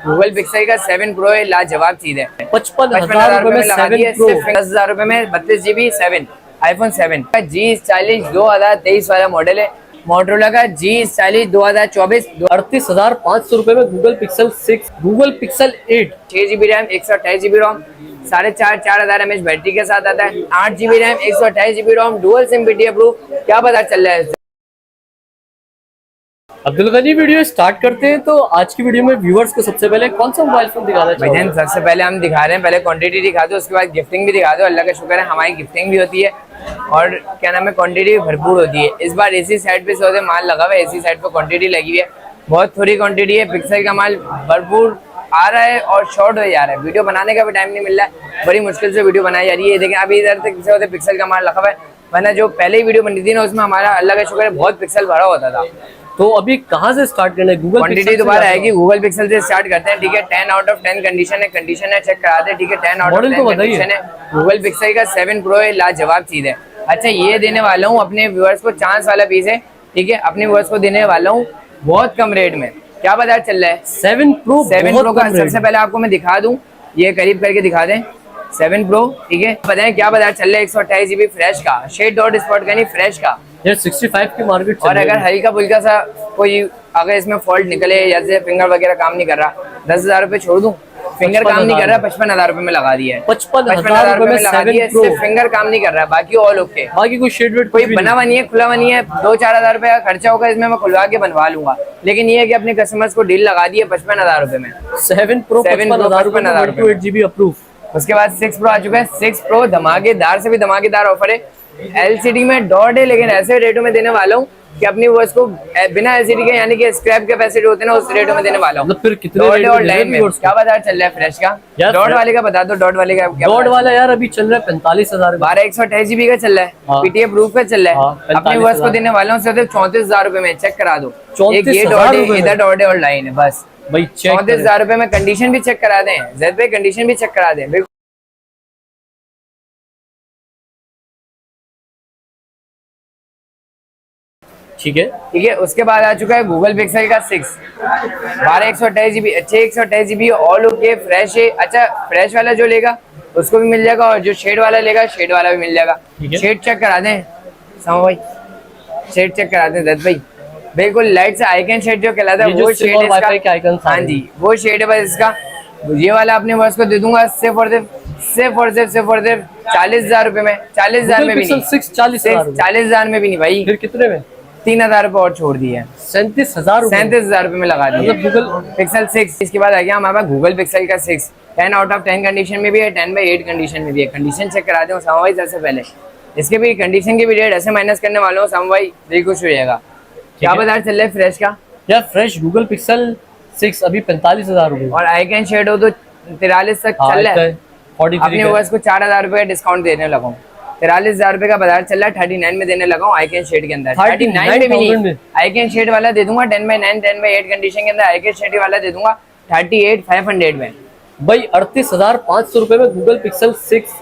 Google pixel का 7 pro है, लाजवाब चीज है। 55,000 रुपए में लगा 7 दिए, प्रो। सिर्फ 10,000 रुपए में 32 GB 7 iPhone 7 का G40 2023 वाला मॉडल है। मोटरोला का G40 2024 38,500 रुपए में Google pixel 6, Google pixel 8, 6 GB RAM 128 GB रोम, 4,500 mAh बैटरी के साथ आता है। 8 GB RAM 128 GB ROM, dual SIM PTI approve. क्या पता चल रहा है अब्दुल गनी, वीडियो स्टार्ट करते हैं। तो आज की वीडियो में व्यूअर्स को सबसे पहले कौन सा मोबाइल फोन दिखाना चाहिए? भाईजान सबसे पहले हम दिखा रहे हैं, पहले क्वांटिटी दिखा दो, उसके बाद गिफ्टिंग भी दिखा दो। अल्लाह का शुक्र है हमारी गिफ्टिंग भी होती है और क्या नाम है क्वांटिटी भी भरपूर होती है। इस बार एसी साइड पे से माल लगा हुआ है, एसी साइड पे क्वांटिटी लगी हुई है, बहुत थोड़ी क्वांटिटी है। पिक्सल का माल भरपूर आ रहा है और शॉर्ट हो जा रहा है, वीडियो बनाने का भी टाइम नहीं मिल रहा है, बड़ी मुश्किल से वीडियो बनाई जा रही है। देखें अभी इधर तक से पिक्सल का माल रखा हुआ है, वरना जो पहले ही वीडियो बनी थी ना उसमें हमारा अल्लाह का शुक्र है बहुत पिक्सल भरा होता था। तो अभी कहाँ से स्टार्ट करना है? गूगल क्वांटिटी दोबारा आएगी, गूगल पिक्सल से स्टार्ट करते हैं। ठीक है, 10 आउट ऑफ 10 कंडीशन है, चेक कराते हैं। ठीक है, 10 आउट ऑफ 10 कंडीशन है। गूगल पिक्सल का 7 प्रो है, लाजवाब चीज है। अच्छा, ये देने वाला हूँ अपने व्यूअर्स को, चांस वाला पीस है। ठीक है, अपने व्यूअर्स को देने वाला हूँ बहुत कम रेट में। क्या बाजार चल रहा है 7 प्रो का? सबसे पहले आपको मैं दिखा दूं, ये करीब करके दिखा दें 7 प्रो। ठीक है, बताएं क्या बाजार चल रहा है। 128 GB फ्रेश का, शेड डॉट स्पॉट का नहीं, फ्रेश का यार 65 की मार्केट। और अगर हल्का फुल्का सा कोई अगर इसमें फॉल्ट निकले, जैसे फिंगर वगैरह काम नहीं कर रहा, 10,000 रुपए छोड़ दूं। फिंगर काम नहीं कर रहा, 55,000 रुपए में लगा दिया है। 55,000 रुपए में लगा दिया है, सिर्फ फिंगर काम नहीं कर रहा, बाकी ऑल ओके। बाकी कोई शेड वेड कोई बना हुआ नहीं है, खुला हुआ नहीं है। 2-4 हजार रुपए का खर्चा होगा इसमें, मैं खुलवा के बनवा लूंगा, लेकिन ये है कि अपने कस्टमर्स को डील लगा दी है 55,000 रुपए में। 7 प्रो 55,000 रुपए 8GB अप्रूव। उसके बाद 6 प्रो आ चुका है। 6 प्रो धमाकेदार से भी धमाकेदार ऑफर है। LCD में डॉट है, लेकिन ऐसे रेटों में देने वाला हूँ कि अपनी वर्स को बिना LCD के, यानी कि स्क्रैप कैपेसिटी होते हैं ना, उस रेटों में देने वाला हूँ। फिर कितने डॉट और लाइन में क्या बाजार चल रहा है फ्रेश का? डॉट वाले का बता दो, डॉट वाले का। डॉट वाला यार अभी चल रहा है 45,000, 128 GB का चल रहा है, PTI प्रूफ का चल रहा है। अपनी वर्स को देने वाला हूँ सिर्फ 34,000 रुपए में, चेक करा दो। एक ये डॉट है, इधर डॉट है और लाइन है, बस भाई 34,000 रुपए में। कंडीशन भी चेक करा दें, जेड पे कंडीशन भी चेक करा दें। ठीक है, ठीक है। उसके बाद आ चुका है गूगल पिक्सल का 6, 128 GB, अच्छे 128 GB ऑल ओके, फ्रेश है। अच्छा, फ्रेश वाला जो लेगा उसको भी मिल जाएगा, और जो शेड वाला लेगा शेड वाला भी मिल जाएगा। शेड चेक करा दें सामा भाई, शेड चेक करा दें दत्त भाई, बिल्कुल लाइट से आइकन शेड जो कहलाता है वो शेड है इसका। हाँ जी, वो शेड है बस इसका। ये वाला अपने वर्ष को दे दूंगा सिर्फ और सिर्फ 40,000 रुपए में। 40,000 में भी नहीं, 40,000 में भी नहीं भाई। फिर कितने में? 3,000 रुपए और छोड़ दिए, 37,000 रुपए में लगा दिए गूगल पिक्सल 6। इसके बाद आ गया हमारे पास गूगल पिक्सल का 6, 10 आउट ऑफ 10 कंडीशन में भी है, 10/8 कंडीशन में भी है। कंडीशन चेक करा दें सामा भाई सबसे पहले, इसके भी कंडीशन के भी रेट ऐसे माइनस करने वालों सामा भाई, दिल खुश हो जाएगा। क्या बाजार चल रहा है फ्रेश का? यार फ्रेश गूगल पिक्सल 6 अभी 45,000 रुपए, और आइकन शेड हो तो 43 तक चल रहा है। अपने वर्ष को 4,000 रुपए डिस्काउंट देने लगा हूँ। 43,000 रुपए का बाजार चल रहा है, 39 में देने लगा हूँ आइकन शेड के अंदर। 39 में भी नहीं, आइकन शेड वाला दे दूंगा 10/9 10/8 कंडीशन के अंदर, आइकन शेड वाला दे दूंगा 38,500 में भाई। 38,500 रुपए में गूगल पिक्सल 6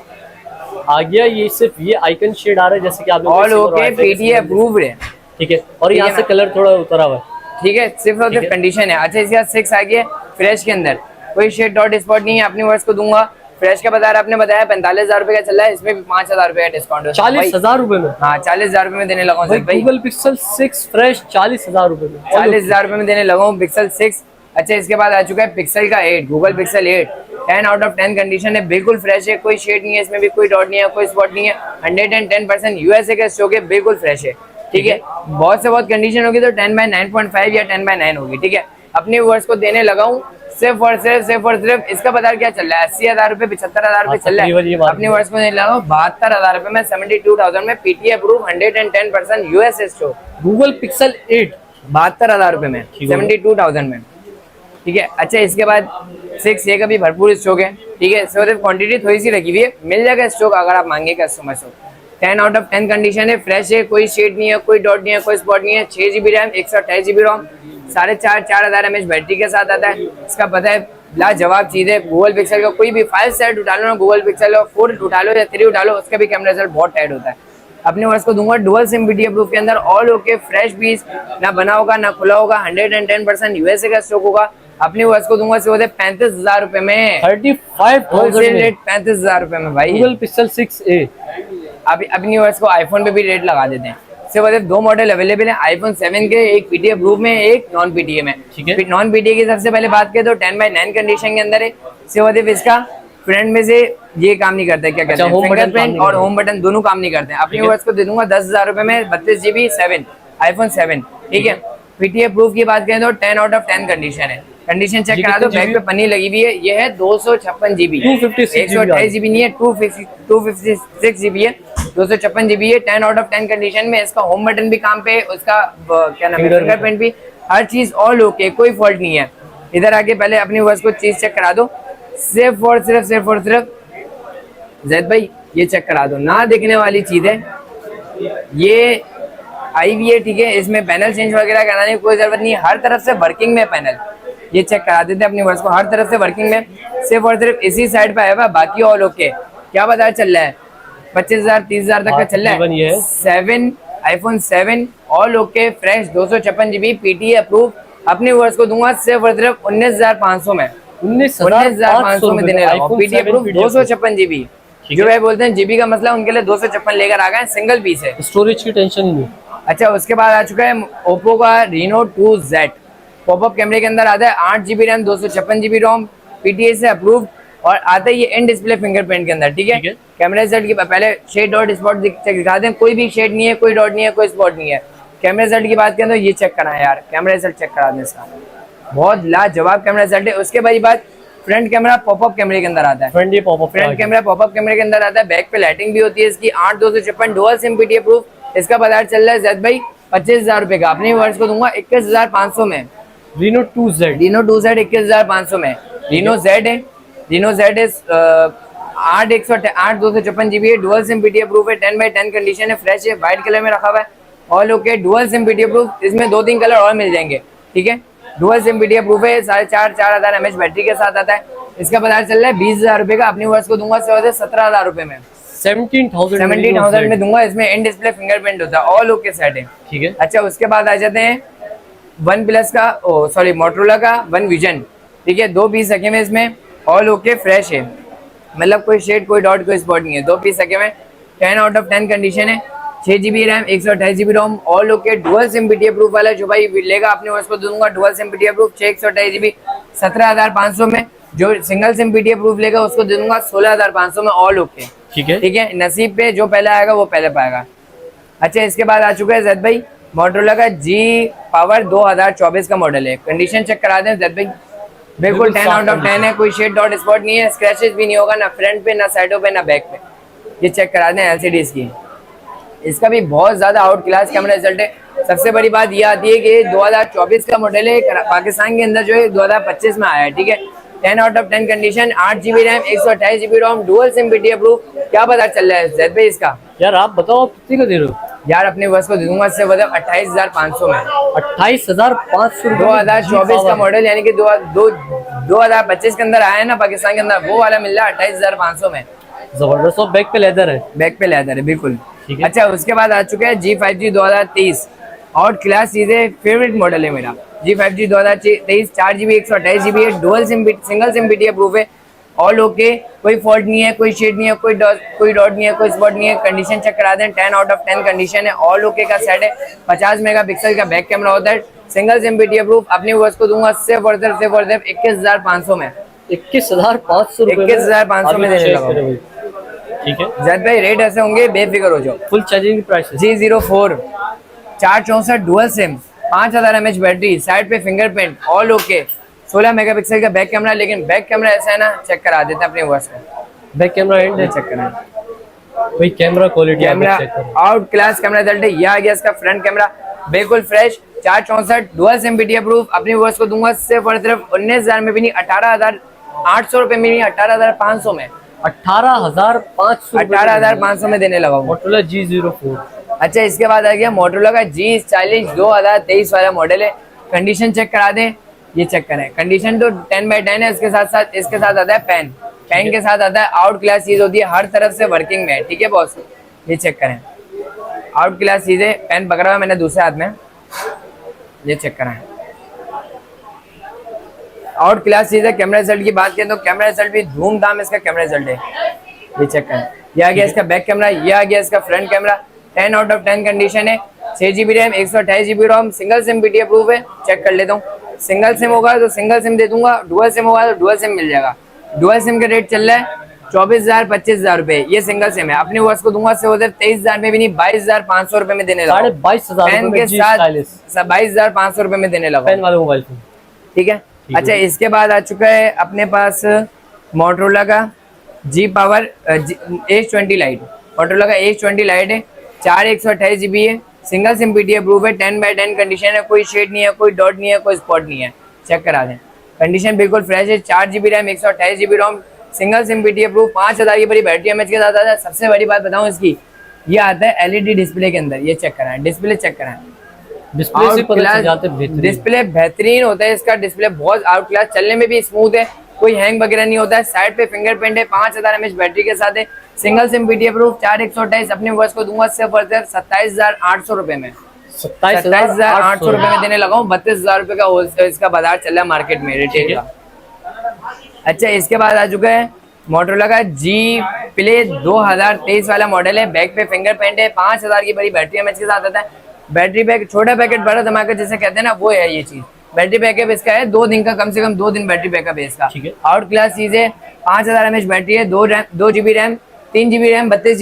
आ गया। ये सिर्फ ये आइकन शेड आ रहा है, जैसे कि आपने ऑल ओके, PTI अप्रूव्ड है। ठीक है, और यहाँ से कलर थोड़ा उतरा हुआ है। ठीक है, सिर्फ और सिर्फ कंडीशन है। अच्छा, इसके बाद 6 आ गया फ्रेश के अंदर, कोई शेड डॉट स्पॉट नहीं है, अपनी वर्ष को दूंगा। फ्रेश का बाजार आपने बताया 45,000 रुपए का चल रहा है, इसमें भी 5,000 रुपए का डिस्काउंट है। 40,000 रुपए में? हाँ, 40,000 रुपए में देने लगा हूँ गूगल पिक्सल 6 फ्रेश 40,000 रुपए में, 40,000 रुपए में देने लगा हूँ पिक्सल 6। अच्छा, इसके बाद आ चुका है पिक्सल का 8, Google pixel 8, 10 out of 10 condition है, बिल्कुल फ्रेश है, कोई शेड नहीं है इसमें भी, कोई डॉट नहीं है, कोई स्पॉट नहीं है, 110% USA का स्टॉक है, बिल्कुल फ्रेश है। ठीक है, बहुत से बहुत कंडीशन होगी तो 10/9.5 या 10/9 होगी। ठीक है, अपने व्यूअर्स को देने लगा हूँ सिर्फ और सिर्फ इसका बाजार क्या चल रहा है? 80,000 रुपए, 75,000 रुपए चल रहा है। अपने व्यूअर्स को देने लगा हूँ 72,000 रुपए में, 72,000 में, PTI approve, 110% US stock. Google pixel 8 72,000 रुपए में, 72,000 में। ठीक है। अच्छा, इसके बाद 6 ये का भी भरपूर स्टॉक है। ठीक है, सिर्फ क्वांटिटी थोड़ी सी रखी हुई है, मिल जाएगा स्टॉक अगर आप मांगे कस्टमर से। 10 आउट ऑफ 10 कंडीशन है, फ्रेश है, कोई शेड नहीं है, कोई डॉट नहीं है, कोई स्पॉट नहीं है। 6 GB रैम, 128 GB रोम, 4,500 mAh बैटरी के साथ आता है। इसका पता है लाजवाब चीज है। गूगल पिक्सल का कोई भी 5 सेट उठा लो ना, गूगल पिक्सल का 4 उठा लो या 3 उठा लो, उसका भी कैमरा रिजल्ट बहुत टाइट होता है। अपने वर्ष को दूंगा डुअल सिम PTI प्रूफ के अंदर, ऑल ओके, फ्रेश पीस, ना बना होगा ना खुला होगा, 110% USA का स्टॉक होगा। अपनी वर्ष को दूंगा सिर्फ 35,000 रुपए में। 35,000 होलसेल में रेट 35,000 रुपए में भाई। Google pixel 6a। अभी अपनी वर्ष को आईफोन पे भी रेट लगा देते हैं। सिर्फ दो मॉडल अवेलेबल है आईफोन 7 के, एक पीटीए प्रूफ में, एक नॉन पीटीए में। ठीक है। नॉन पीटीए की सबसे पहले बात करें तो 10/9 कंडीशन के अंदर है। सिर्फ इसका फ्रंट में से ये काम नहीं करता है, क्या कहते हैं, फिंगरप्रिंट और होम बटन दोनों काम नहीं करते हैं। अपनी वर्ष को दे दूंगा 10,000 रुपए में 32GB 7 आईफोन 7, ठीक है। पीटीए प्रूफ की बात करें तो 10 आउट ऑफ 10 कंडीशन है। कंडीशन चेक करा दो, बैक पे पन्नी लगी हुई है। ये है 256GB, 128GB नहीं है, 256GB है, 256GB है। 10 आउट ऑफ 10 कंडीशन में। इसका होम बटन भी काम पे, उसका क्या नाम है, फिंगरप्रिंट भी, हर चीज ऑल ओके, कोई फॉल्ट नहीं है। इधर आके पहले अपनी वर्ष को चीज चेक करा दो। सिर्फ और सिर्फ जैद भाई ये चेक करा दो, ना देखने वाली चीज है ये आई भी है, ठीक है। इसमें पैनल चेंज वगैरह कराने की कोई जरूरत नहीं है, हर तरफ से वर्किंग में पैनल। ये चेक करा देते अपनी वर्ष को, हर तरफ से वर्किंग में। सिर्फ और सिर्फ इसी साइड पे आया हुआ, बाकी ऑल ओके। क्या बाजार चल रहा है, 25,000 30,000 तक का चल रहा है। 7 iPhone 7 all okay fresh 256GB PTA approve. अपनी वर्ष को दूंगा सिर्फ और सिर्फ 19,500 में। 19,500 में देने लगा। PTA approve 256GB। जो भाई बोलते हैं जीबी का मसला, उनके लिए 256 लेकर आ गए, सिंगल पीस है, स्टोरेज की टेंशन ही नहीं। अच्छा, उसके बाद आ चुका है ओप्पो का Reno 2Z। पॉपअप कैमरे के अंदर आता है 8GB रैम 256GB रोम, पीटीए से अप्रूव, और आता है ये इन डिस्प्ले फिंगरप्रिंट के अंदर, ठीक है। कैमरा सेट की पहले शेड डॉट स्पॉट दिखा दें, कोई भी शेड नहीं है, कोई डॉट नहीं है, कोई स्पॉट नहीं है। कैमरा सेट की बात करें तो ये चेक करा है यार, कैमरा सेट चेक करा दें इसका, बहुत लाजवाब कैमरा सेट है। उसके बाद फ्रंट कैमरा पॉपअप कैमरे के अंदर आता है। फ्रंट कैमरा पॉपअप कैमरे के अंदर आता है। बैक पे लाइटिंग भी होती है इसकी। 8/256 डुअल सिम पीटीए प्रूफ। इसका बाजार चल रहा है जैद भाई 25,000 रुपए का। अपने वर्ष को दूंगा 21,500 में। Reno 2Z 21,500 में। Reno Z है, Reno Z है 8/256GB है, डुअल सिम पीटीए प्रूफ है, 10/10 कंडीशन है, फ्रेश है, व्हाइट कलर में रखा हुआ है, all okay. Dual SIM PTA proof, इसमें 2-3 कलर और मिल जाएंगे, ठीक है। डुअल सिम पीटीए प्रूफ है, 4,500 mAh बैटरी के साथ आता है। इसका बाजार चल रहा है 20,000 रुपए का। अपनी वर्ष को दूंगा 17,000 रुपए में। 17,000 में दूंगा। इसमें इन डिस्प्ले फिंगरप्रिंट होता है, ऑल ओके सेट है, ठीक है। अच्छा, उसके बाद आ जाते हैं वन प्लस का, सॉरी मोटरोला का वन विजन, ठीक है। 2 पीस रखे हुए इसमें, ऑल ओके फ्रेश है, मतलब कोई शेड कोई डॉट कोई स्पॉट नहीं है। 2 पीस रखे हुए, 10 आउट ऑफ 10 कंडीशन है, 6GB RAM 128GB ROM, all okay. Dual SIM PTA proof वाला जो भाई लेगा अपने उसको दूंगा dual SIM PTA proof 128GB 17,500 में। जो सिंगल सिम पीटीए प्रूफ लेगा उसको दे दूंगा 16,500 में, ऑल ओके, ठीक है, ठीक है। नसीब पे जो पहले आएगा वो पहले पाएगा। अच्छा, इसके बाद आ चुका है जैद भाई मोटरोला का G पावर 2024 का मॉडल है। कंडीशन चेक करा दें जैद भाई, बिल्कुल 10 आउट ऑफ 10 है, कोई शेड डॉट स्पॉट नहीं है, स्क्रैचेस भी नहीं होगा, ना फ्रंट पे, ना साइडों पे, ना बैक पे। ये चेक करा दें LCD इसकी। इसका भी बहुत ज्यादा आउट क्लास कैमरा रिजल्ट है। सबसे बड़ी बात ये आती है कि 2024 का मॉडल है, पाकिस्तान के अंदर जो है 2025 में आया है, ठीक है। 10 out of 10 condition, 8GB RAM 128GB ROM, dual SIM PTA proof. क्या पता चल रहा है जैद भाई इसका? यार आप बताओ, आप कितने का दे रहे हो? यार अपने वर्ष को दे दूंगा से 28,500 में। 28,500 2024 का मॉडल, यानी कि 2025 के अंदर आया है ना पाकिस्तान के अंदर, वो वाला मिल रहा है 28,500 में। जबरदस्त। और बैक पे लेदर है, बैक पे लेदर है, बिल्कुल। अच्छा, उसके बाद आ चुका है G5G 2023, आउट क्लास चीजें, फेवरेट मॉडल है मेरा। G5G 2023 4GB 128GB है, dual SIM single SIM PTA proof है, ऑल ओके, कोई फॉल्ट नहीं है, कोई शेड नहीं है, कोई डॉट नहीं है, कोई स्पॉट नहीं है। कंडीशन चेक करा दें, 10 आउट ऑफ 10 कंडीशन है, ऑल ओके का सेट है। 50 मेगापिक्सल का बैक कैमरा होता है, सिंगल सिम पीटीए प्रूफ। अपनी वर्ष को दूंगा सिर्फ 21,500 में। 21,500 में देने लगा, ठीक है जैद भाई। रेट ऐसे होंगे, बेफिक्र हो जाओ। Full charging price G04 464 dual SIM, 5,000 mAh battery, side पे फिंगरप्रिंट, ऑल ओके, 16 मेगापिक्सल का बैक कैमरा। लेकिन बैक कैमरा ऐसा है ना, चेक करा देते हैं अपने वर्ष को। बैक कैमरा एंड चेक करें भाई, camera quality, camera out class camera result है। ये आ गया इसका फ्रंट कैमरा, बिल्कुल fresh, 464 dual SIM PTA proof. अपनी वर्ष को दूंगा सिर्फ और सिर्फ 19,000 में भी नहीं, 18,800 रुपए में नहीं, 18,500 में। 18,500 में देने लगा मोटरोला G04। अच्छा, इसके बाद आ गया मोटरोला का G40 2023 वाला मॉडल है। कंडीशन चेक करा दें, ये चेक करें। कंडीशन तो 10/10 है। इसके साथ आता है पेन के साथ आता है, आउट क्लास चीज होती है, हर तरफ से वर्किंग में, ठीक है बॉस। ये चेक करें, आउट क्लास चीजें। पेन पकड़ा हुआ मैंने दूसरे हाथ में, ये चेक करें। आउट क्लास चीज है। कैमरा रिजल्ट की बात करें तो कैमरा रिजल्ट भी धूमधाम इसका कैमरा रिजल्ट है, ये चेक करें। ये आ गया इसका बैक कैमरा, ये आ गया इसका front camera. 10 out of 10 condition है। 6 GB RAM, 128 GB ROM, single SIM PTA approve है। चेक कर लेता हूँ। सिंगल सिम होगा तो सिंगल सिम दे दूंगा, डुअल सिम होगा तो डुअल सिम मिल जाएगा। डुअल सिम का रेट चल रहा है 24,000 25,000 रुपए, ये सिंगल सिम है। अपने वर्ष को दूंगा से उधर 23,000 में भी नहीं, 22,500 रुपए में देने लगा। 22,500 पेन के साथ 22,500 रुपए में देने लगा पेन वाले मोबाइल फोन। ठीक है। अच्छा, इसके बाद आ चुका है अपने पास मोटरोला का जी पावर H20 लाइट। मोटरोला का H20 लाइट है, 4 128 GB है, सिंगल सिम PTA अप्रूव है, 10/10 कंडीशन है, कोई शेड नहीं है, कोई डॉट नहीं है, कोई स्पॉट नहीं है। चेक करा दें, कंडीशन बिल्कुल फ्रेश है। 4 GB RAM, 128 GB ROM, single SIM PTA approve, 5000 की बड़ी बैटरी एमएच के साथ आता है। सबसे बड़ी बात बताऊं इसकी, ये आता है LED डिस्प्ले के अंदर। ये चेक कराएं, डिस्प्ले चेक कराएं, डिस्प्ले से पता चल जाता है बेहतरीन। डिस्प्ले बेहतरीन होता है इसका। डिस्प्ले बहुत आउट क्लास, चलने में भी स्मूथ है, कोई हैंग वगैरह नहीं होता है। साइड पे फिंगरप्रिंट है, 5000 mAh बैटरी के साथ है, सिंगल सिम PTA अप्रूव, 4 128। अपने वर्ष को दूंगा सिर्फ 27,800 रुपए में। 27,800 रुपए में देने लगा हूँ। 32,000 रुपए का होलसेल इसका बाजार चल रहा है मार्केट में रिटेल का। अच्छा, इसके बाद आ चुका है मोटरोला का G Play 2023 वाला मॉडल है। बैक पे फिंगरप्रिंट है, 5000 की बड़ी बैटरी एमएच के साथ आता है। बैटरी बैक छोटा पैकेट बड़ा धमाका जिसे कहते हैं ना, वो है ये चीज। बैटरी बैकअप इसका है 2 दिन का, कम से कम 2 दिन बैटरी बैकअप है इसका। आउट क्लास चीज है। 5000 mAh बैटरी है, 2 GB RAM, 3 GB RAM, 32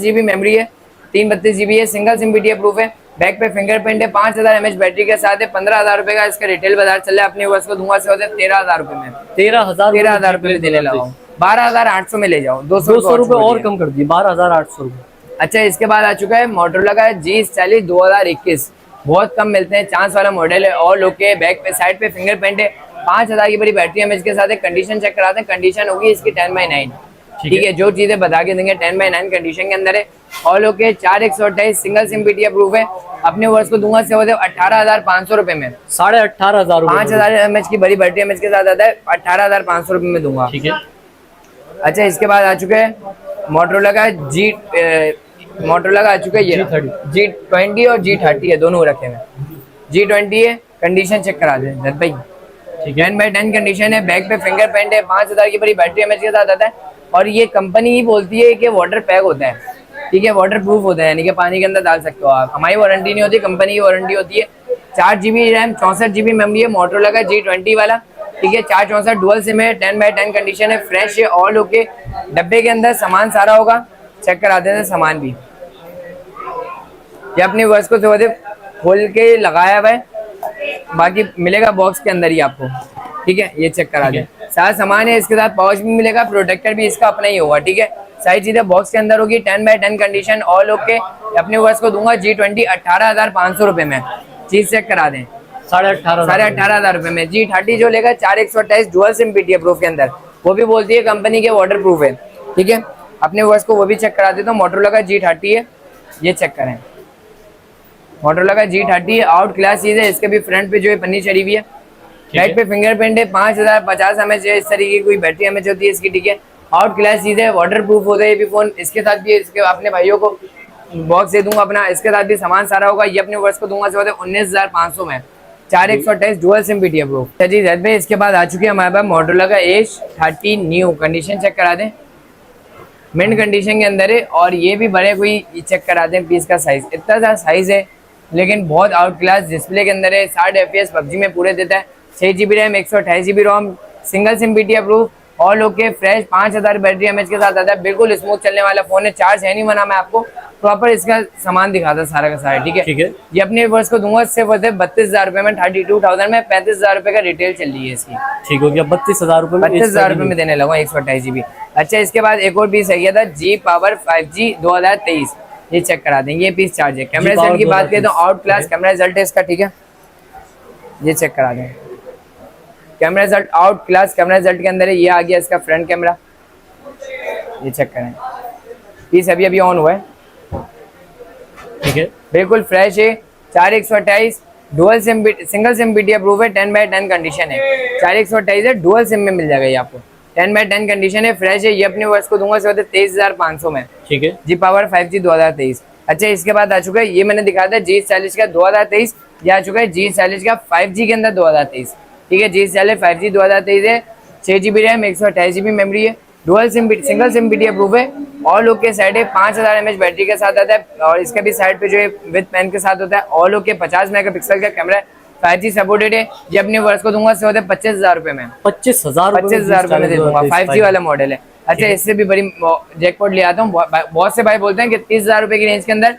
GB memory है, 32 GB है, सिंगल सिम PTA अप्रूव है। बैक पे फिंगरप्रिंट है, 5000 mAh बैटरी के साथ है। 15,000 रुपए का इसका रिटेल बाजार चल रहा है। अपने वर्ष को दूंगा से होते 13,000 रुपए में। 13,000 रुपए में देने लगा हूँ। 12,800 में ले जाओ, 200 रुपए और कम कर दिए, 12,800 रुपए। अच्छा, इसके बाद आ चुका है मोटरोला का G40 2021। बहुत कम मिलते हैं, चांस वाला मॉडल है और लोग के। बैक पे साइड पे फिंगरप्रिंट है, 5000 की बड़ी बैटरी एमएच के साथ है। कंडीशन चेक कराते हैं, कंडीशन होगी इसकी 10/9। ठीक है, जो चीजें बता के देंगे 10/9 कंडीशन के अंदर है। और लोग के 4 128 सिंगल सिम PTA अप्रूव है। अपने वर्ष को दूंगा से होते 18,500 रुपए में। 18,500 रुपए। 5000 mAh की बड़ी बैटरी एमएच के साथ आता है, 18,500 रुपए में दूंगा। ठीक है। अच्छा, इसके बाद आ चुका है मोटरोला का मोटरोला का आ चुका है ये G20 और G30 है, दोनों रखे हैं। G20 है, कंडीशन चेक करा दें जद भाई। 10/10 कंडीशन है। बैक पे फिंगरप्रिंट है, 5000 की बड़ी बैटरी एमएच के साथ आता है। और ये कंपनी ही बोलती है कि वाटर पैक होता है, ठीक है, वाटर प्रूफ होता है, यानी कि पानी के अंदर डाल सकते हो आप। हमारी वारंटी नहीं होती, कंपनी की वारंटी होती है। 4 GB रैम, 64 GB मेमोरी है। मोटरोला का G20 वाला, ठीक है, 464 डुअल सिम है, 10/10 कंडीशन है, फ्रेश है। All okay. डब्बे के अंदर सामान सारा होगा, चेक करा देते हैं सामान भी। ये अपने वर्ष को से खोल के लगाया हुआ है, बाकी मिलेगा बॉक्स के अंदर ही आपको। ठीक है, ये चेक करा दें, सारा सामान है। इसके साथ पाउच भी मिलेगा, प्रोटेक्टर भी इसका अपना ही होगा। ठीक है, सारी चीजें बॉक्स के अंदर होगी। 10/10 कंडीशन, ऑल ओके। अपने वर्ष को दूंगा G20 18,500 रुपए में। चीज चेक करा दें, 18,500 रुपए में। G30 जो लेगा 4 128 डुअल सिम PTA अप्रूव के अंदर, वो भी बोलती है कंपनी के वाटर प्रूफ है। ठीक है, अपने वर्ष को वो भी चेक करा देता हूँ। मोटरोला का G30 है, ये चेक करें। मोटरोला का G30 आउट क्लास चीज है। इसके भी फ्रंट पे जो है पन्नी चढ़ी हुई है, बैक पे फिंगरप्रिंट है, 5050 mAh इस तरीके की कोई बैटरी एमएच होती है इसकी। ठीक है, आउट क्लास चीज है, वाटर प्रूफ होता है ये भी फोन। इसके साथ भी इसके अपने भाइयों को बॉक्स दे दूंगा अपना, इसके साथ भी सामान सारा होगा। ये अपने वर्ष को दूंगा से 19,500 में। 4 128 डुअल सिम PTA अप्रूव। अच्छा जी जैद भाई, इसके बाद आ चुकी है हमारे पास मोटरोला का H30 न्यू। कंडीशन चेक करा दें, मिंट कंडीशन के अंदर है। और ये भी बड़े कोई चेक करा दें, पीस का साइज इतना सा साइज है, लेकिन बहुत आउट क्लास डिस्प्ले के अंदर है। 60 FPS PUBG में पूरे देता है। 6 GB RAM, 128 GB ROM, single SIM PTA approve, all okay, fresh. 5000 battery mAh के साथ आता है, बिल्कुल स्मूथ चलने वाला फोन है। चार्ज है नहीं बना, मैं आपको प्रॉपर इसका सामान दिखाता सारा का सारा। ठीक है, ये अपने वर्ष को दूंगा सिर्फ 32,000 रुपए में, 32,000 में। 35,000 रुपए का रिटेल चल रही है इसकी। ठीक हो गया, 32,000 रुपए में, 32,000 रुपए में देने लगा 128 GB। अच्छा, इसके बाद एक और पीस आ गया था G Power 5G 2023, ये चेक करा देंगे। ये पीस चार्ज है। कैमरा रिजल्ट की बात करें तो आउट क्लास कैमरा रिजल्ट है इसका। ठीक है, ये चेक करा दें। Camera result out class camera result के अंदर है। ये आ गया इसका फ्रंट कैमरा, ये चेक करें। पीस अभी अभी ऑन हुआ है। ठीक है, बिल्कुल फ्रेश है। 4 128 dual SIM single SIM PTA approve है। 10/10 कंडीशन है। 4 128 है, डुअल सिम में मिल जाएगा ये आपको। 10/10 कंडीशन है, फ्रेश है। ये अपने वर्ष को दूंगा से 23,500 में। ठीक है, G Power 5G 2023। अच्छा, इसके बाद आ चुका है, ये मैंने दिखाया था G40 का 2023, ये आ चुका है G40 का 5G के अंदर 2023। ठीक है। G Select 5G 2023 है, 6 GB रैम, 128 GB मेमोरी है, dual SIM single SIM BT approve है, ऑल ओके साइड है, 5000 mAh बैटरी के साथ आता है और इसके भी साइड पे जो है विद पेन के साथ होता है, ऑल ओके 50 मेगापिक्सल का कैमरा है, 5G सपोर्टेड है। ये अपने वर्ष को दूंगा से होते 25,000 रुपए में, 25,000 रुपए में दे दूंगा। 5G वाला मॉडल है। अच्छा, इससे भी बड़ी जैकपॉट ले आता हूँ। बहुत से भाई बोलते हैं कि 30,000 रुपए की रेंज के अंदर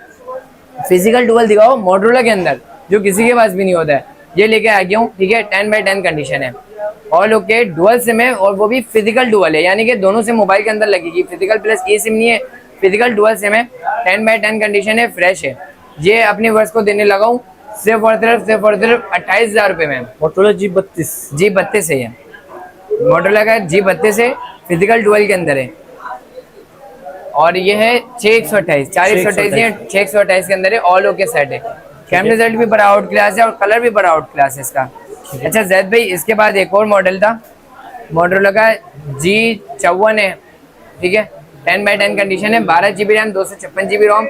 फिजिकल डुअल दिखाओ मोटरोला के अंदर, जो किसी के पास भी नहीं होता है। ये लेके आ गया हूँ, ठीक है। 10x10 कंडीशन है, ऑल ओके डुअल सिम है और वो भी फिजिकल डुअल है, यानी कि दोनों सिम मोबाइल के अंदर लगेगी। फिजिकल प्लस ये सिम नहीं है, फिजिकल डुअल सिम है, 10x10 कंडीशन है, फ्रेश है। ये अपने वर्ष को देने लगा हूँ सिर्फ और सिर्फ 28,000 रुपए में। मोटरोला G32 है ये, मोटरोला का G32 है, फिजिकल डुअल के अंदर है और ये है 6128, 428 है, 6128 के अंदर है, ऑल ओके सेट है। कैमरा रिजल्ट भी बड़ा आउट क्लास है और कलर भी बड़ा आउट क्लास है इसका। अच्छा जैद भाई, इसके बाद एक और मॉडल था मोटरोला का G54 है, ठीक है। 10x10 कंडीशन है, 12 GB RAM, 256 GB ROM,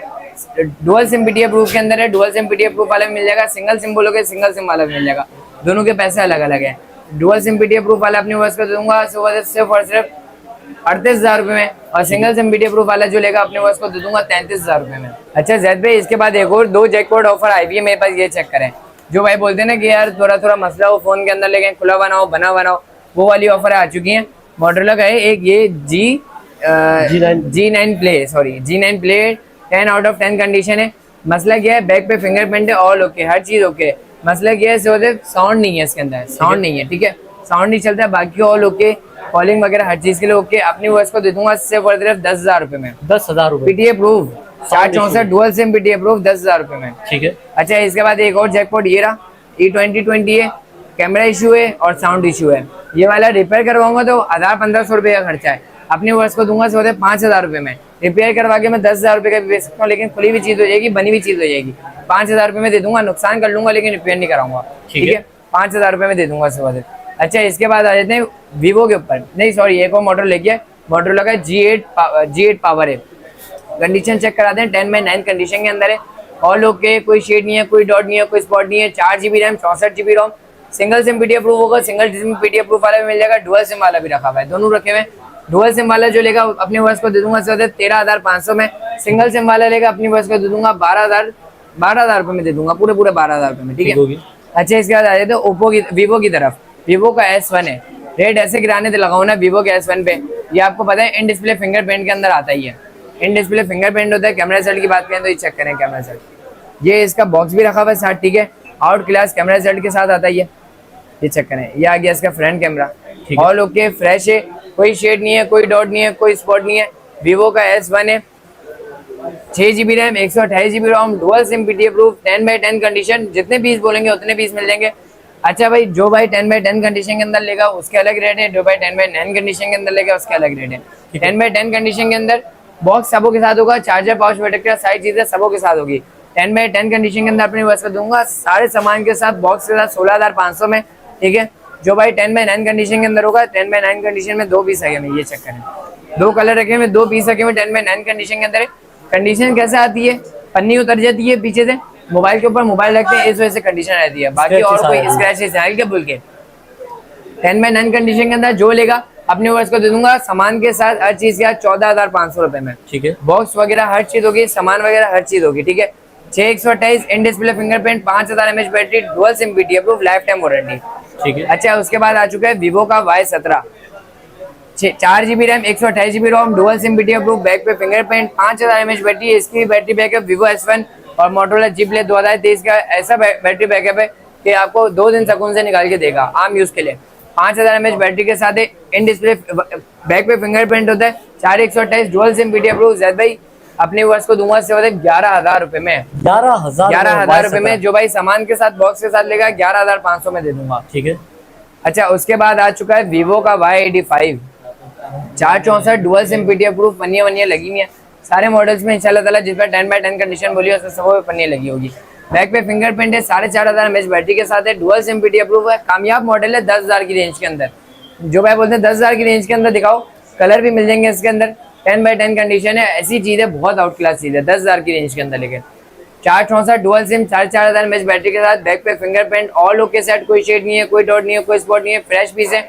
dual SIM BT approve के अंदर है। डुअल सिम BT अप्रूव वाला भी मिल जाएगा, सिंगल सिम बोलोगे सिंगल सिम वाला भी मिल जाएगा, दोनों के पैसे अलग अलग है। डुअल सिम BT अप्रूव वाला अपने वर्ष को दूंगा सिर्फ और सिर्फ 38,000 रुपए में और सिंगल सिम BT अप्रूव वाला जो लेगा अपने वर्ष को दे दूंगा 33,000 रुपए में। अच्छा जैद भाई, इसके बाद एक और 2 जैकपॉट ऑफर आई हुई है मेरे पास, ये चेक करें। जो भाई बोलते हैं ना कि यार थोड़ा मसला हो फोन के अंदर, लेकिन खुला बनाओ बनाओ, वो वाली ऑफर आ चुकी है। मोटरोला का है एक ये G9 play 10 out of 10 condition है। मसला क्या है, बैक पे फिंगरप्रिंट है, ऑल ओके, हर चीज ओके। मसला क्या है, साउंड नहीं है इसके अंदर, साउंड नहीं है, ठीक है, साउंड नहीं चलता है, बाकी ऑल ओके, कॉलिंग वगैरह हर चीज के लिए ओके। अपनी वर्ष को दे दूंगा सिर्फ और सिर्फ 10,000 रुपए में, 10,000 रुपए BT approve, 464 dual SIM BT approve, 10,000 रुपए में, ठीक है। अच्छा, इसके बाद एक और जैकपॉट ये रहा, E2020 है, कैमरा इशू है और साउंड इशू है। ये वाला रिपेयर करवाऊंगा तो 1,000-1,500 रुपए का खर्चा है, अपने वर्ष को दूंगा से 5,000 रुपए में। रिपेयर करवा के मैं 10,000 रुपए का भी बेच सकता हूँ, लेकिन खुली हुई चीज हो जाएगी, बनी हुई चीज हो जाएगी। 5,000 रुपए में दे दूंगा, नुकसान कर लूंगा लेकिन रिपेयर नहीं कराऊंगा, ठीक है। 5,000 रुपए में दे दूंगा से। अच्छा, इसके बाद आ जाते हैं वीवो के ऊपर, नहीं सॉरी, एक और मॉडल लेके मोटरोला का G8 पावर है। कंडीशन चेक करा दें, 10x9 कंडीशन के अंदर है, ऑल ओके, कोई शेड नहीं है, कोई डॉट नहीं है, कोई स्पॉट नहीं है, 4 GB RAM, 64 GB ROM, single SIM BT approve होगा, सिंगल सिम BT अप्रूव वाला भी मिल जाएगा, डुअल सिम वाला भी रखा हुआ है, दोनों रखे हुए। डुअल सिम वाला जो लेगा अपने वर्ष को दे दूंगा 13,500 में, सिंगल सिम वाला लेगा अपनी वर्ष को दे दूंगा 12,000 रुपए में दे दूंगा, पूरे 12,000 रुपए में, ठीक है। अच्छा, इसके बाद आ जाते हैं वीवो की तरफ। वीवो का S1 है, रेट ऐसे गिराने से लगाओ ना वीवो के S1 पे। ये आपको पता है इन डिस्प्ले फिंगरप्रिंट के अंदर आता ही है, इन डिस्प्ले फिंगरप्रिंट होता है। कैमरा रिजल्ट की बात करें तो ये चेक करें कैमरा रिजल्ट, ये इसका बॉक्स भी रखा हुआ है साथ, ठीक है, आउट क्लास कैमरा रिजल्ट के साथ आता है ये चेक करें। ये आ गया इसका front camera, all okay, fresh है, कोई शेड नहीं है, कोई डॉट नहीं है, कोई स्पॉट नहीं है। वीवो का S1 है, 6 GB RAM, 128 GB ROM, dual SIM BT approve, 10x10 condition, जितने पीस बोलेंगे उतने पीस मिल जाएंगे। अच्छा भाई, जो भाई 10x10 कंडीशन के अंदर लेगा उसके अलग रेट है, जो भाई 10x9 कंडीशन के अंदर लेगा उसके अलग रेट है। 10x10 कंडीशन के अंदर बॉक्स सबों के साथ होगा, चार्जर, पाउच प्रोटेक्टर, सारी चीजें सबों के साथ होगी। 10x10 कंडीशन के अंदर अपनी वर्ष में दूंगा सारे सामान के साथ, बॉक्स के साथ 16,500 में, ठीक है। जो भाई 10x9 कंडीशन के अंदर होगा, 10x9 कंडीशन में 2 पीस आगे में, ये चेक करें, 2 कलर रखे हुए, 2 पीस रखे हुए 10x9 कंडीशन के अंदर। कंडीशन कैसे आती है, पन्नी उतर जाती है पीछे से, मोबाइल के ऊपर मोबाइल रखते हैं, इस वजह से कंडीशन रहती है, बाकी और कोई स्क्रैचेस है क्या बोल के। 10x9 कंडीशन के अंदर जो लेगा अपने वर्ष को दे दूंगा सामान के साथ, हर चीज का 14,500 रुपए में, ठीक है। बॉक्स वगैरह हर चीज होगी, सामान वगैरह हर चीज होगी, ठीक है। 6/128 in display fingerprint, 5,000 mAh battery, dual SIM BT approve, life time warranty, ठीक है। अच्छा, उसके बाद आ चुका है वीवो का Y17, 4 GB RAM, 128 GB ROM, dual SIM BT approve, back पे फिंगरप्रिंट, 5,000 mAh बैटरी, इसकी बैटरी बैकअप वीवो S1 और मोटरोला G Play 2023 का ऐसा बैटरी बैकअप है कि आपको 2 दिन सुकून से निकाल के देगा आम यूज के लिए। 5,000 mAh बैटरी के साथ इन डिस्प्ले बैक पे फिंगरप्रिंट होता है, 4/128 dual SIM BT approve. Zaid भाई, अपने वर्ष को दूंगा से 11,000 रुपए में, 11,000 रुपए में। जो भाई सामान के साथ बॉक्स के साथ लेगा 11,500 में दे दूंगा, ठीक है। अच्छा, उसके बाद आ चुका है वीवो का Y85, 464 dual SIM BT approve, पन्नियां लगी हुई है सारे मॉडल्स में इंशाल्लाह ताला, जिस पर 10x10 कंडीशन बोली है उसमें सब पन्नियां लगी होगी। बैक पे फिंगरप्रिंट है, 4,500 mAh बैटरी के साथ है, डुअल सिम BT अप्रूव है, कामयाब मॉडल है 10,000 की रेंज के अंदर। जो भाई बोलते हैं 10,000 की रेंज के अंदर दिखाओ, कलर भी मिल जाएंगे इसके अंदर, 10x10 कंडीशन है, ऐसी चीज है, बहुत आउट क्लास चीज है 10,000 की रेंज के अंदर। लेकिन 464 डुअल सिम 4,500 mAh बैटरी के साथ, बैक पे फिंगरप्रिंट, ऑल ओके सेट, कोई शेड नहीं है, कोई डॉट नहीं है, कोई स्पॉट नहीं है, फ्रेश पीस है।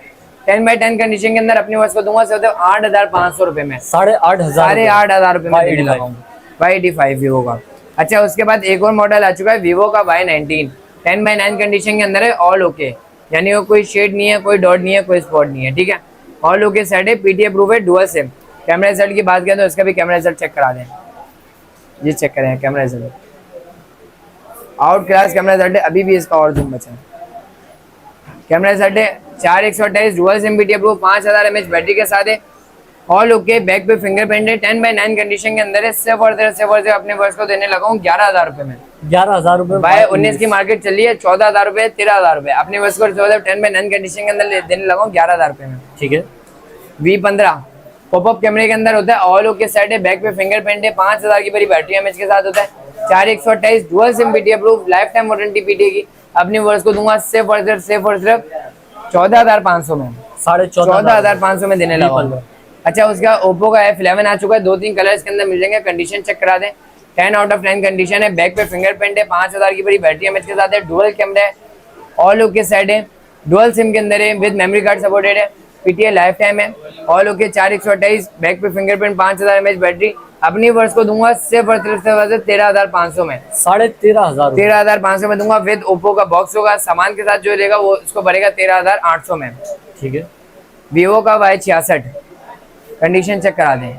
10x10 कंडीशन के अंदर अपने वर्ष को दूंगा सिर्फ 8,500 रुपए में, 8,500 रुपए में देने लगा हूँ। Y85 वीवो का। अच्छा उसके बाद एक और मॉडल आ चुका है वीवो का Y19, 10x9 कंडीशन के अंदर है, ऑल ओके, यानी वो कोई शेड नहीं है, कोई डॉट नहीं है, कोई स्पॉट नहीं है, ठीक है। ऑल ओके सेट है, PTA प्रूफ है, डुअल सिम। कैमरा रिजल्ट की बात करें तो इसका भी कैमरा रिजल्ट चेक करा दें, ये चेक करें camera result, out class camera result है, अभी भी इसका और जूम बचा है। कैमरा रिजल्ट है 4/128 dual SIM, PTA proof, 5000 mAh battery के साथ है, ऑल ओके, बैक पे फिंगरप्रिंट है, 10x9 कंडीशन के अंदर है। सिर्फ और सिर्फ अपने वर्ष को देने लगा हूँ 11,000 रुपए में। 11,000 रुपए भाई 19 की मार्केट चल रही है, 14,000 रुपए, 13,000 रुपए, अपने वर्ष को 10x9 कंडीशन के अंदर देने लगा हूँ 11,000 रुपए में, ठीक है। V15 पॉपअप कैमरे के अंदर होता है, ऑल ओके सेट है, बैक पे फिंगरप्रिंट है, 5000 की बड़ी बैटरी एमएच के साथ होता है, 4/128 dual SIM, PTA proof, life time warranty PTA की। अपने वर्ष को दूंगा सिर्फ और सिर्फ 14,500 में, 14,500 में देने लगा हूँ। अच्छा उसका ओप्पो का F11 आ चुका है, 2-3 कलर्स के अंदर मिल जाएंगे, कंडीशन चेक करा दें, 10/10 कंडीशन है, बैक पे फिंगरप्रिंट है, 5000 की बड़ी बैटरी एमएच के साथ है, डुअल कैमरा है, ऑल ओके सेट है, डुअल सिम के अंदर है, विद मेमोरी कार्ड सपोर्टेड है, PTA लाइफ टाइम है, ऑल ओके, 4/128 बैक पे फिंगरप्रिंट, 5000 mAh बैटरी। अपनी वर्ष को दूंगा सिर्फ और सिर्फ 13,500 में, 13,500 में दूंगा, विद ओप्पो का बॉक्स होगा, सामान के साथ जो लेगा वो उसको भरेगा 13,800 में, ठीक है। वीवो का Y66 कंडीशन चेक करा दें,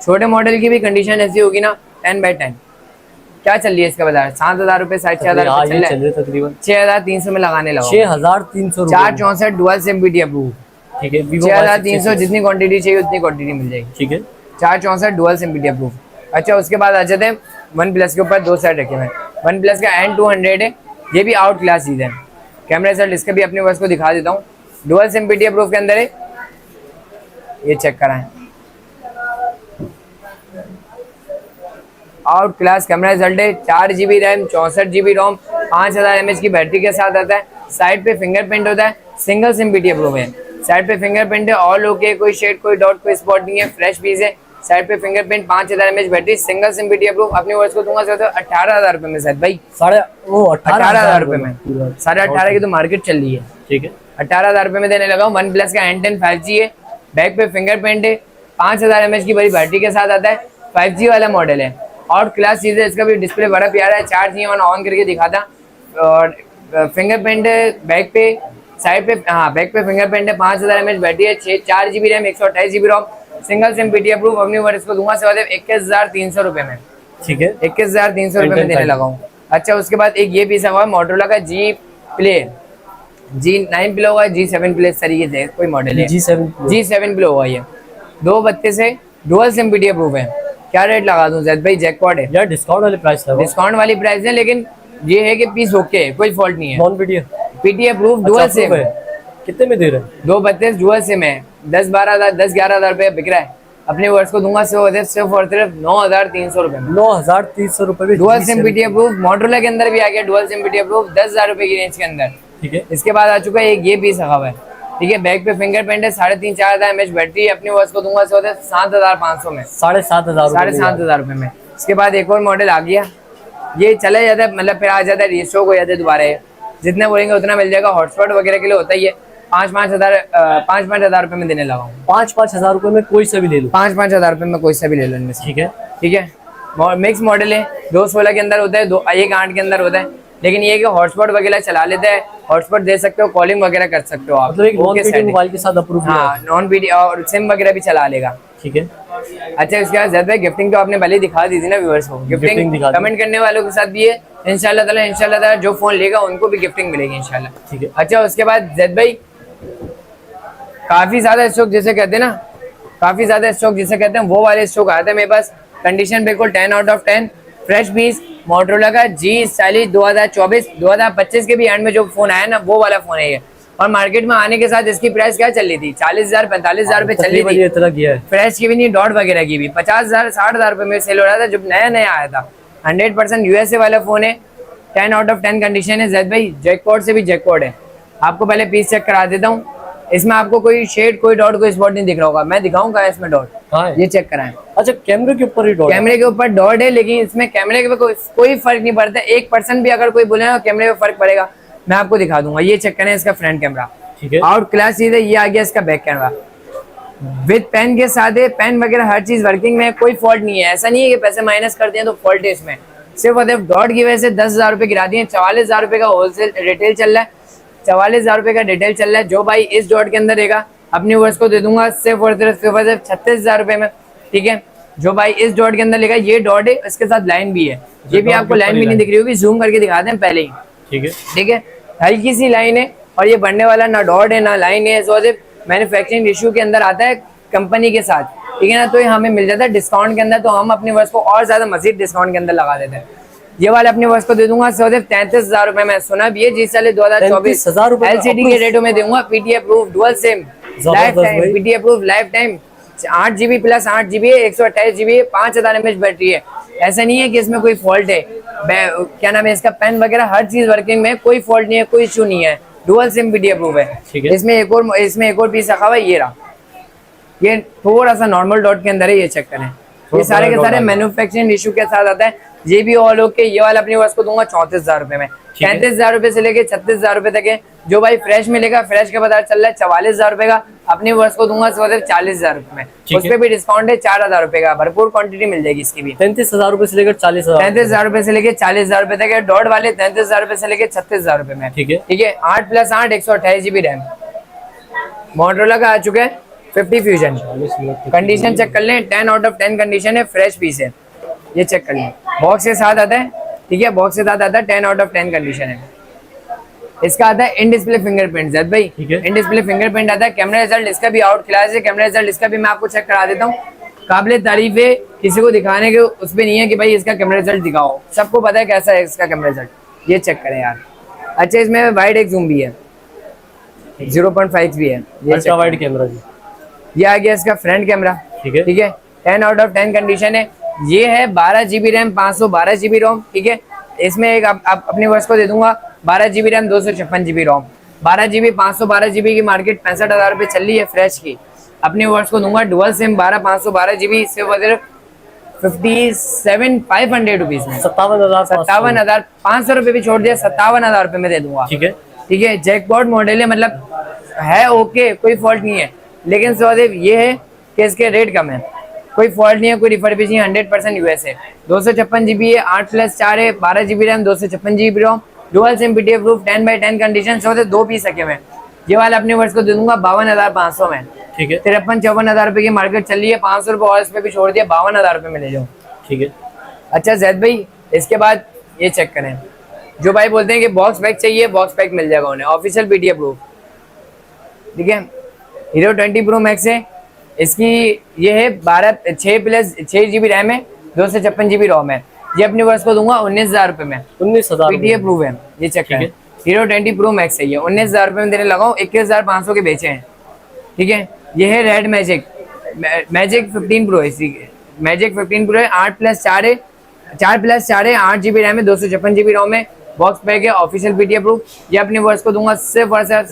छोटे मॉडल की भी कंडीशन ऐसी होगी ना, 10x10 क्या चल रही है इसका बाजार, 7,000 रुपए, 6,500 चल रहा है, तकरीबन 6,300 में लगाने लगा, 6,300, 464 डुअल सिम PTA प्रूफ, ठीक है। 6,300, जितनी क्वांटिटी चाहिए उतनी क्वांटिटी मिल जाएगी, ठीक है। 464 डुअल सिम PTA प्रूफ। अच्छा उसके बाद आ जाते हैं वन प्लस के ऊपर, 2 सेट रखे हुए हैं, वन प्लस का N200 है, ये भी आउट क्लास चीज है। कैमरा रिजल्ट इसका भी अपने वर्ष को दिखा देता हूँ, डुअल सिम PTA प्रूफ के अंदर है, ये चेक कराएं, आउट क्लास कैमरा रिजल्ट है, 4GB रैम, 64GB रोम, 5000 mAh की बैटरी के साथ आता है, साइड पे फिंगरप्रिंट होता है, सिंगल सिम PTA प्रूफ है, साइड पे फिंगरप्रिंट है, ऑल ओके, कोई शेड, कोई डॉट, कोई स्पॉट नहीं है, फ्रेश पीस है, साइड पे fingerprint, 5000 mAh battery, single SIM PTA proof. अपनी वर्ष को दूंगा 18,000 रुपए में, शायद भाई 18,500 रुपए में, 18,500 की तो मार्केट चल रही है, ठीक है। 18,000 रुपए में देने लगा हूँ। वन प्लस का N10 5G है, बैक पे फिंगरप्रिंट है, 5000 mAh की बड़ी बैटरी के साथ आता है, 5G वाला मॉडल है, और क्लास चीज है, इसका भी डिस्प्ले बड़ा प्यारा है, 4G ऑन करके दिखाता, और फिंगरप्रिंट है बैक पे, साइड पे, हाँ बैक पे फिंगरप्रिंट है, 5000 mAh बैटरी है, 4GB रैम, 128GB रोम, सिंगल सिम PTA प्रूफ। अपनी वर्ष को दूंगा सिर्फ 21,300 रुपए में, ठीक है, 21,300 रुपए में देने लगा हूँ। अच्छा उसके बाद एक ये पीस हुआ मोटरोला का G प्ले, G9 प्ले होगा, G7 प्ले तरीके से कोई मॉडल है, G7 प्ले होगा ये, 232 है, डुअल सिम PTA प्रूफ है। क्या रेट लगा दूं जैद भाई, जैकपॉट है यार, डिस्काउंट वाली प्राइस है, डिस्काउंट वाली प्राइस है, लेकिन ये है कि पीस ओके है, कोई फॉल्ट नहीं है, non PTA proof dual SIM है। कितने में दे रहे हैं? 232 डुअल सिम है, 10-11,000 रुपए बिक रहा है। अपने वर्ष को दूंगा सिर्फ और सिर्फ 9,300 रुपए में, 9,300 रुपए में dual SIM PTA proof. Motorola के अंदर भी आ गया डुअल सिम PTA प्रूफ, 10,000 रुपए की रेंज के अंदर, ठीक है। इसके बाद आ चुका है एक ये पीस रखा हुआ है, ठीक है, बैक पे फिंगरप्रिंट है, 3,500-4,000 mAh बैटरी। अपनी वर्ष को दूंगा 7,500 में, 7,500 रुपए में। इसके बाद एक और मॉडल आ गया, ये चला जाता है, मतलब फिर आ जाता है, रिस्टॉक हो जाता है दोबारा, जितना बोलेंगे उतना मिल जाएगा। हॉटस्पॉट वगैरह के लिए होता ही है, 5,000 रुपए में देने लगा हूँ, 5,000 रुपए में कोई सा भी ले लो, 5,000 रुपए में कोई सा भी ले लो इनमें से, ठीक है, ठीक है। मिक्स मॉडल है, 216 के अंदर होता है, 1.8 के अंदर होता है, लेकिन ये कि हॉटस्पॉट वगैरह चला लेता है, हॉटस्पॉट दे सकते हो, कॉलिंग वगैरह कर सकते हो आप, मतलब एक नॉन पीडी मोबाइल के साथ अप्रूव, हाँ नॉन पीडी, और सिम वगैरह भी चला लेगा, ठीक है। अच्छा इसके बाद ज़्यादा गिफ्टिंग तो आपने पहले ही दिखा दी थी ना व्यूअर्स को, गिफ्टिंग कमेंट करने वालों के साथ भी है, इंशाल्लाह ताला जो फोन लेगा उनको भी गिफ्टिंग मिलेगी इंशाल्लाह, ठीक है। अच्छा उसके बाद जैद भाई काफी ज्यादा स्टॉक जिसे कहते हैं ना, काफी ज्यादा स्टॉक जिसे कहते हैं, वो वाले स्टॉक आते हैं मेरे पास, कंडीशन बिल्कुल 10/10, फ्रेश पीस, मोटरोला का G स्टाइलिश 2024-2025 के भी एंड में जो फोन आया ना, वो वाला फोन है ये। और मार्केट में आने के साथ इसकी प्राइस क्या चल रही थी, 40,000-45,000 रुपए चल रही थी, फ्रेश की भी नहीं, डॉट वगैरह की भी 50,000-60,000 रुपए में सेल हो रहा था जब नया आया था। 100% USA वाला फोन है, 10/10 कंडीशन है। जैद भाई जैकपॉट से भी जैकपॉट है, आपको पहले पीस चेक करा देता हूँ, इसमें आपको कोई शेड, कोई डॉट, कोई स्पॉट नहीं दिख रहा होगा। मैं दिखाऊंगा इसमें डॉट, हाँ है। ये चेक कराएं। अच्छा कैमरे के ऊपर ही डॉट, कैमरे के ऊपर डॉट है, लेकिन इसमें कैमरे के ऊपर कोई फर्क नहीं पड़ता। 1% भी अगर कोई बोले ना कैमरे में फर्क पड़ेगा, मैं आपको दिखा दूंगा। ये चेक करें इसका फ्रंट कैमरा, ठीक है। आउट क्लास चीज है। ये आ गया इसका बैक कैमरा विद पेन के साथ है। पेन वगैरह हर चीज वर्किंग में, कोई फॉल्ट नहीं है। ऐसा नहीं है कि पैसे माइनस कर दिए तो फॉल्ट है इसमें। सिर्फ और सिर्फ डॉट की वजह से 10,000 रुपए गिरा दिए। 44,000 रुपए का होलसेल रिटेल चल रहा है, 44,000 रुपए का रिटेल चल रहा है। जो भाई इस डॉट के अंदर रहेगा अपनी वर्ष को दे दूंगा सिर्फ और सिर्फ 36,000 रुपए में, ठीक है। जो भाई इस डॉट के अंदर लेगा, ये डॉट है, इसके साथ लाइन भी है। ये भी आपको लाइन भी नहीं दिख रही होगी, जूम करके दिखाते हैं पहले ही, ठीक है। ठीक है। हल्की सी लाइन है और ये बढ़ने वाला ना डॉट है ना लाइन है। सो मैन्युफैक्चरिंग इशू के अंदर आता है कंपनी के साथ, ठीक है ना। तो ये हमें मिल जाता है डिस्काउंट के अंदर, तो हम अपनी वर्ष को और ज्यादा मजीद डिस्काउंट के अंदर लगा देते हैं। ये वाले अपनी वर्ष को दे दूंगा सिर्फ 33,000 रुपए में। सुना भी है, जिस साल 2024 LCD के रेटों में दूंगा। PT approve dual SIM life time, PT approve life time. 8GB plus 8GB है, 128GB है, 5000 mAh बैटरी है। ऐसा नहीं है कि इसमें कोई फॉल्ट है। क्या नाम है इसका, पेन वगैरह हर चीज वर्किंग में, कोई फॉल्ट नहीं है, कोई इशू नहीं है। डुअल सिम पीटी अप्रूव है। इसमें एक और पीस रखा हुआ है, ये रहा। ये थोड़ा सा नॉर्मल डॉट के अंदर है, ये चेक करें। ये सारे के सारे मैन्युफैक्चरिंग इशू के साथ आता है। ये भी ऑल ओके। ये वाला अपनी वर्ष को दूंगा 34,000 रुपए में। 33,000 रुपए से लेके 36,000 रुपए तक है। जो भाई फ्रेश मिलेगा, फ्रेश का पता चल रहा है 44,000 रुपए का, अपनी वर्ष को दूंगा 40,000 रुपए में। उस पर भी डिस्काउंट है 4,000 रुपए का, भरपूर क्वांटिटी मिल जाएगी इसकी भी। 33,000 रुपए से लेकर 40,000, 33,000 रुपए से लेकर 40,000 रुपए तक है। डॉट वाले 33,000 रुपए से लेकर 36,000 रुपए में, ठीक है। ठीक है। 8+8 128GB रैम मोटरोला का आ चुका है। 50 फ्यूजन कंडीशन चेक कर लें, 10 आउट ऑफ 10 कंडीशन है, फ्रेश पीस है। ये चेक कर लें, बॉक्स के साथ आता है, ठीक है। बॉक्स के साथ आता है, 10 आउट ऑफ 10 कंडीशन है। इसका आता है इन डिस्प्ले फिंगरप्रिंट। जद भाई इन डिस्प्ले फिंगरप्रिंट आता है। कैमरा रिजल्ट इसका भी आउट क्लास है। कैमरा रिजल्ट इसका भी मैं आपको चेक करा देता हूँ। काबिले तारीफ है, किसी को दिखाने के उस पर नहीं है कि भाई इसका कैमरा रिजल्ट दिखाओ, सबको पता है कैसा है इसका कैमरा रिजल्ट। ये चेक करें यार। अच्छा, इसमें वाइड एक जूम भी है, 0.5 भी है, अल्ट्रा वाइड कैमरा भी। ये आ गया इसका फ्रंट कैमरा, ठीक है, ठीक है। 10 आउट ऑफ 10 कंडीशन है। ये है 12GB रैम, 512GB रोम, ठीक है। इसमें एक आप अपने वर्ष को दे दूंगा 12GB रैम, 256GB रोम। 12GB 512GB की मार्केट 65,000 रुपये चल रही है फ्रेश की। अपने वर्ष को दूंगा डुअल सिम 512GB, इससे वजह 57,500 रुपीज में, 57,500 रुपये भी छोड़ दिया, 57,000 रुपये में दे दूंगा, ठीक है, ठीक है। जैकपॉट मॉडल है, मतलब है ओके, कोई फॉल्ट नहीं है। लेकिन सवादेव ये है कि इसके रेट कम है, कोई फॉल्ट नहीं है, कोई रिफर्बिश नहीं है, 100% यूएस है। 256GB है, 8+4 है, 12GB RAM, 256GB ROM, dual SIM PT approve, 10/10 condition. So 2 piece रखे हुए। ये वाला अपने वर्ष को दे दूंगा 52,500 में, ठीक है। 53-54,000 रुपए की मार्केट चल रही है, 500 रुपये और इस पे भी छोड़ दिया, 52,000 रुपये में ले जाओ, ठीक है। अच्छा जैद भाई, इसके बाद ये चेक करें। जो भाई बोलते हैं कि बॉक्स पैक चाहिए, बॉक्स पैक मिल जाएगा उन्हें, ऑफिशियल पीटी अप्रूव, ठीक है। हीरो 20 प्रो मैक्स है, इसकी ये है 6+6GB रैम है, 256GB रोम है। ये अपने वर्ष को दूंगा 19,000 रुपए में, 19,000 पीटी अप्रूव है। ये चेक करें, हीरो 20 प्रो मैक्स है, ये 19,000 रुपए में देने लगा हूँ, 21,500 के बेचे हैं, ठीक है। ये है रेड मैजिक 15 प्रो, इसी मैजिक 15 प्रो है, 8+4 है, 4+4 है, 8GB रैम है, 256GB रोम है, बॉक्स पैक है, ऑफिशियल पीटी अप्रूव। ये अपने वर्ष को दूंगा सिर्फ और सिर्फ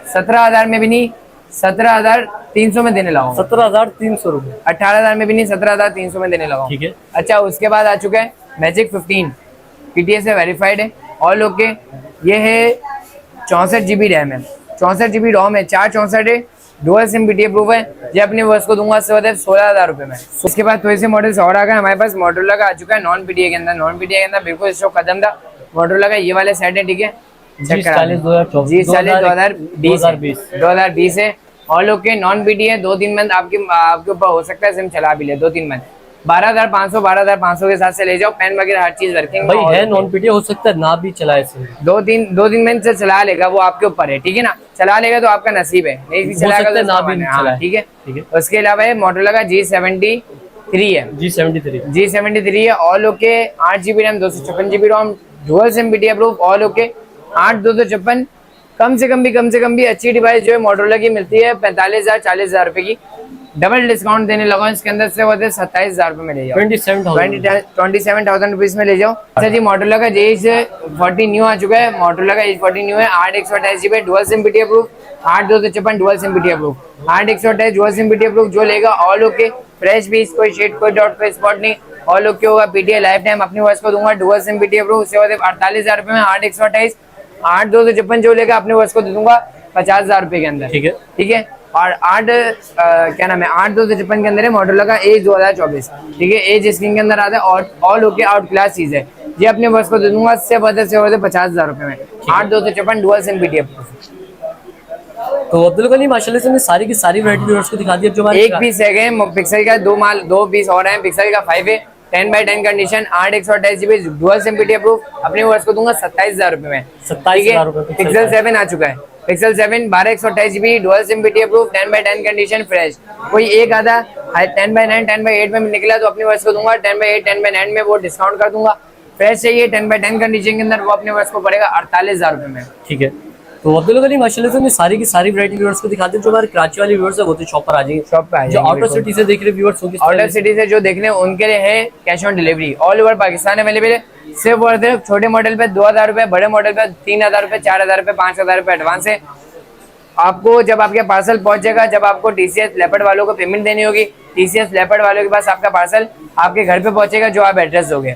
17,000 में भी नहीं, 17,300 में देने लगा, 17,300 रुपए, 18,000 में भी नहीं, 17,300 में देने लगा, ठीक है। अच्छा, उसके बाद आ चुका है मैजिक 15, पीटीएस से वेरीफाइड है, ऑल ओके। ये है 64GB रैम है, 64GB रोम है, 464 है, डुअल सिम पीटी अप्रूव है। ये अपने वर्ष को दूंगा 16,000 रुपए में। उसके बाद थोड़े से मॉडल्स और आ गए हमारे पास। मोटरोला का आ चुका है नॉन पीटीए के अंदर, नॉन पीटीए के अंदर बिल्कुल स्टॉक खत्म था। मोटरोला का ये वाले सेट है, ठीक है, G40 2020 है, ऑल ओके। नॉन पीटी है, 2-3 मंथ आपके ऊपर हो सकता है, सिम चला भी ले 2-3 मंथ। 12,500 के साथ से ले जाओ, पेन वगैरह हर चीज वर्किंग भाई है, नॉन पीटी हो सकता है ना भी चलाए सिम, 2-3 मंथ से चला लेगा, वो आपके ऊपर है, ठीक है ना। चला लेगा तो आपका नसीब है, नहीं भी चलाएगा तो ना भी चलाए, ठीक है, ठीक है। उसके अलावा है मोटरोला का G73 है, G73 है, all okay. 8GB RAM, 256GB ROM, dual SIM PT approve, all okay. 8/256 कम से कम भी अच्छी डिवाइस जो है मोटरोला की मिलती है 45,000 40,000 रुपए की। डबल डिस्काउंट देने लगा इसके अंदर से, वो 27,000 रुपए में ले जाओ, 27,000 रुपीज में ले जाओ। अच्छा जी, मोटरोला का H40 न्यू आ चुका है, मोटरोला का H40 न्यू है, 8 128GB, dual SIM PT approve, 8/256 dual SIM PT approve, 8/128 dual SIM PT approve. जो लेगा ऑल ओके, फ्रेश पीस, कोई शेड, कोई डॉट, कोई स्पॉट नहीं, ऑल ओके होगा। पीटीए लाइफ टाइम अपनी वॉइस को दूंगा डुअल सिम पीटी अप्रूव। उसके बाद 48,000 रुपए में 8/128 8/256 जो लेगा अपनी वॉइस को दे दूंगा 50,000 रुपए के अंदर। ठीक है। ठीक है। और क्या नाम है 8/256 के अंदर है मॉडल का एज 2024। ठीक है। एज स्क्रीन के अंदर आता है और ऑल ओके आउट क्लास चीज है। ये अपने बस को दे दूंगा से बढ़ते 50,000 रुपए में 8/256 डुअल सिम पीटी अप्रूव। तो अब्दुल गनी माशाल्लाह से हमने सारी की सारी वैरायटी व्यूअर्स को दिखा दी। अब जो हमारे एक पीस है पिक्सल का, दो पीस और हैं। पिक्सल का 5 है, 10x10 condition, 8/128 GB dual SIM PT approve. अपने वर्ष को दूंगा 27,000 रुपए में। 27,000 रुपए। पिक्सल 7 आ चुका है। Pixel 7 12/128 GB dual SIM PT approve, 10x10 condition, fresh. कोई एक आधा 10x9 10x8 में निकला तो अपने वर्ष को दूंगा 10x8 10x9 में वो डिस्काउंट कर दूंगा। फ्रेश चाहिए 10x10 कंडीशन के अंदर, वो अपने वर्ष को पड़ेगा 48,000 रुपए में। ठीक है। तो अब्दुल गनी माशाल्लाह से हमने सारी की सारी वैरायटी व्यूअर्स को दिखा दी। जो हमारे कराची वाले व्यूअर्स है वो तो शॉप पर आ जाएंगे। शॉप पे आ जो जाएंगे, आउटर सिटी से देख रहे व्यूअर्स होंगे, आउटर सिटी से जो देखने उनके लिए है cash on delivery, all over Pakistan available है। सिर्फ और सिर्फ छोटे मॉडल पे 2,000 रुपए, बड़े मॉडल पे 3,000 रुपए, 4,000 रुपए, 5,000 रुपए एडवांस है। आपको जब आपके पार्सल पहुंचेगा, जब आपको टीसीएस लेपर्ड वालों को पेमेंट देनी होगी, टीसीएस लेपर्ड वालों के पास आपका पार्सल आपके घर पे पहुंचेगा जो आप एड्रेस दोगे।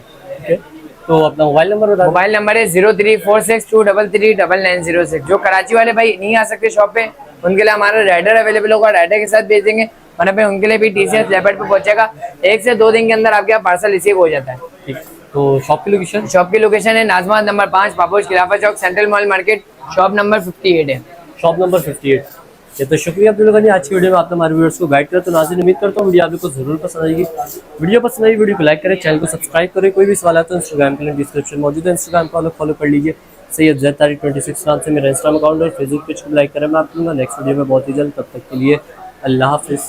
तो अपना मोबाइल नंबर बता। मोबाइल नंबर है 0346233906। जो कराची वाले भाई नहीं आ सकते शॉप पे, उनके लिए हमारा राइडर अवेलेबल होगा, राइडर के साथ भेज देंगे, वरना पे उनके लिए भी टीसीएस लेपर्ड पे पहुंचेगा। 1 से 2 दिन के अंदर आपके पार्सल रिसीव हो जाता है। ठीक। तो शॉप की लोकेशन? शॉप की लोकेशन है Nazma number 5 Paposh Khilafa Chowk, central mall market, shop number 58 है। Shop number 58। ये तो शुक्रिया अब्दुल गनी, आज की वीडियो में आपने हमारे व्यूअर्स को गाइड किया। तो नाज़रीन उम्मीद करता हूँ वीडियो आपको जरूर पसंद आएगी। वीडियो पसंद आई वीडियो को लाइक करें, चैनल को सब्सक्राइब करें। कोई भी सवाल है तो इंस्टाग्राम के लिंक डिस्क्रिप्शन मौजूद है, इंस्टाग्राम को फॉलो कर लीजिए। सैयद ज़ैद तारिक 26 नाम से मेरा इंस्टाग्राम अकाउंट और फेसबुक पेज को लाइक करें। मैं आप नेक्स्ट वीडियो में बहुत ही जल्द, तब तक के लिए अल्लाह हाफिज़।